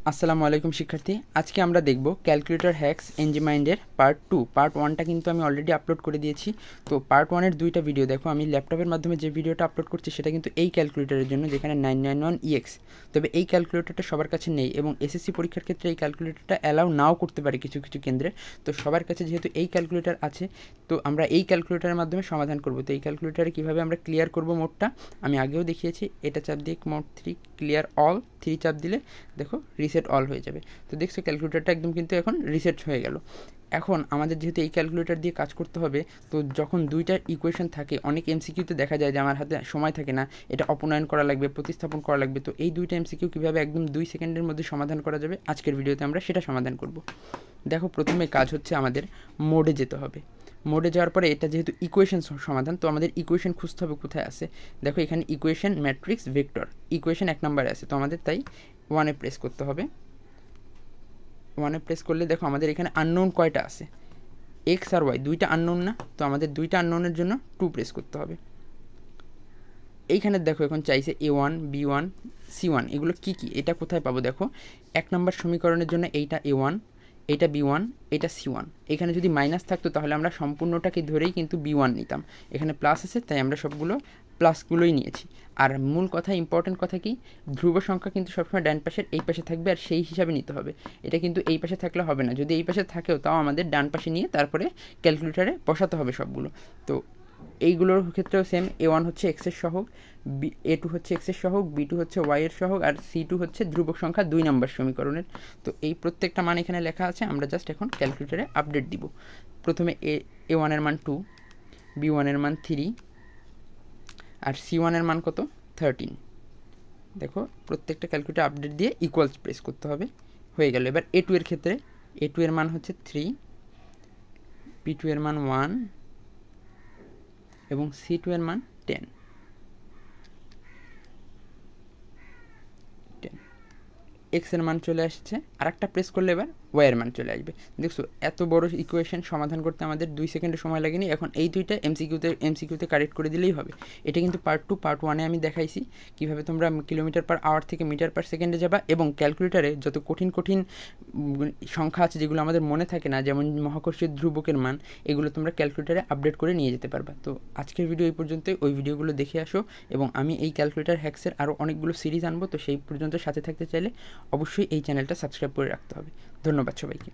আসসালামু আলাইকুম শিক্ষার্থী, আজকে আমরা দেখব ক্যালকুলেটর হ্যাক্স এনজিমাইন্ডের পার্ট 2। পার্ট 1টা কিন্তু আমি অলরেডি আপলোড করে দিয়েছি। তো পার্ট 1-এর 2টা ভিডিও দেখো। আমি ল্যাপটপের মাধ্যমে যে ভিডিওটা আপলোড করছি সেটা কিন্তু এই ক্যালকুলেটরের জন্য, যেখানে 991EX। তবে এই ক্যালকুলেটরটা সবার কাছে নেই এবং এসএসসি পরীক্ষার ক্ষেত্রে এই ক্যালকুলেটরটা অ্যালাউ নাও করতে পারে কিছু কিছু কেন্দ্রে। তো সবার কাছে যেহেতু এই ক্যালকুলেটর আছে, তো আমরা এই ক্যালকুলেটরের মাধ্যমে সমাধান করব। তো এই ক্যালকুলেটরে কীভাবে আমরা ক্লিয়ার করব মোডটা আমি আগেও দেখিয়েছি। এটা চাপ দিয়ে মোড 3 ক্লিয়ার অল 3 চাপ দিলে দেখো রিসেট অল হয়ে যাবে। তো দেখছো ক্যালকুলেটরটা একদম কিন্তু এখন রিসেট হয়ে গেল। এখন আমাদের যেহেতু এই ক্যালকুলেটর দিয়ে কাজ করতে হবে, তো যখন দুইটার ইকুয়েশন থাকে, অনেক এমসিকিউতে দেখা যায় যে আমার হাতে সময় থাকে না, এটা অপনয়ন করা লাগবে, প্রতিস্থাপন করা লাগবে। তো এই দুইটা এমসিকিউ কীভাবে একদম 2 সেকেন্ডের মধ্যে সমাধান করা যাবে, আজকের ভিডিওতে আমরা সেটা সমাধান করব। দেখো প্রথমে কাজ হচ্ছে আমাদের মোডে যেতে হবে। মোডে যাওয়ার পরে এটা যেহেতু ইকুয়েশন সমাধান, তো আমাদের ইকুয়েশন খুঁজতে হবে কোথায় আছে। দেখো এখানে ইকুয়েশন ম্যাট্রিক্স ভেক্টর ইকুয়েশন 1 নম্বরে আছে, তো আমাদের তাই 1-এ প্রেস করতে হবে। 1-এ প্রেস করলে দেখো আমাদের এখানে আননোন কয়টা আছে, এক্স আর ওয়াই দুইটা আননোন না, তো আমাদের দুইটা আননোনের জন্য 2 প্রেস করতে হবে। এইখানে দেখো এখন চাইছে A1 B1 C1, এগুলো কি কি, এটা কোথায় পাবো। দেখো 1 নম্বর সমীকরণের জন্য এইটা A1, এটা B1, এটা C1। এখানে যদি মাইনাস থাকতো তাহলে আমরা সম্পূর্ণটাকে ধরেই কিন্তু B1 নিতাম। এখানে প্লাস আছে তাই আমরা সবগুলো প্লাসগুলোই নিয়েছি। আর মূল কথা, ইম্পর্টেন্ট কথা কি, ধ্রুব সংখ্যা কিন্তু সবসময় ডান পাশের এই পাশে থাকবে আর সেই হিসাবে নিতে হবে। এটা কিন্তু এই পাশে থাকলে হবে না, যদি এই পাশে থাকেও তাও আমাদের ডান পাশে নিয়ে তারপরে ক্যালকুলেটারে বসাতে হবে সবগুলো। তো এইগুলোর ক্ষেত্রেও সেম, A1 হচ্ছে এক্সের সহগ, A2 হচ্ছে এক্সের সহগ, B2 হচ্ছে ওয়াইয়ের সহগ, আর C2 হচ্ছে ধ্রুবক সংখ্যা 2 নম্বর সমীকরণের। তো এই প্রত্যেকটা মান এখানে লেখা আছে, আমরা জাস্ট এখন ক্যালকুলেটারে আপডেট দিব। প্রথমে A1 এর মান 2, B1 এর মান 3, আর C1 এর মান কত 13। দেখো প্রত্যেকটা ক্যালকুলেটার আপডেট দিয়ে ইকুয়ালস প্রেস করতে হবে, হয়ে গেল। এবার A2 এর ক্ষেত্রে A2 এর মান হচ্ছে 3, B2 এর মান 1 এবং C2 এর মান 10। এক্স এর মান চলে আসছে, আর একটা প্রেস করলে এবার ওয়াইয়ের মান চলে আসবে। দেখছো এত বড় ইকুয়েশন সমাধান করতে আমাদের 2 সেকেন্ডের সময় লাগেনি। এখন এই দুইটা এমসিকিউতে কারেক্ট করে দিলেই হবে। এটা কিন্তু পার্ট 2, পার্ট 1-এ আমি দেখাইছি কীভাবে তোমরা কিলোমিটার পার আওয়ার থেকে মিটার পার সেকেন্ডে যাবা, এবং ক্যালকুলেটারে যত কঠিন কঠিন সংখ্যা আছে যেগুলো আমাদের মনে থাকে না, যেমন মহাকর্ষীয় ধ্রুবকের মান, এগুলো তোমরা ক্যালকুলেটারে আপডেট করে নিয়ে যেতে পারবা। তো আজকের ভিডিও এই পর্যন্তই, ওই ভিডিওগুলো দেখে আসো, এবং আমি এই ক্যালকুলেটার হ্যাক্সের আরও অনেকগুলো সিরিজ আনবো। তো সেই পর্যন্ত সাথে থাকতে চাইলে অবশ্যই এই চ্যানেলটা সাবস্ক্রাইব করে রাখতে হবে। ধন্যবাদ সবাইকে।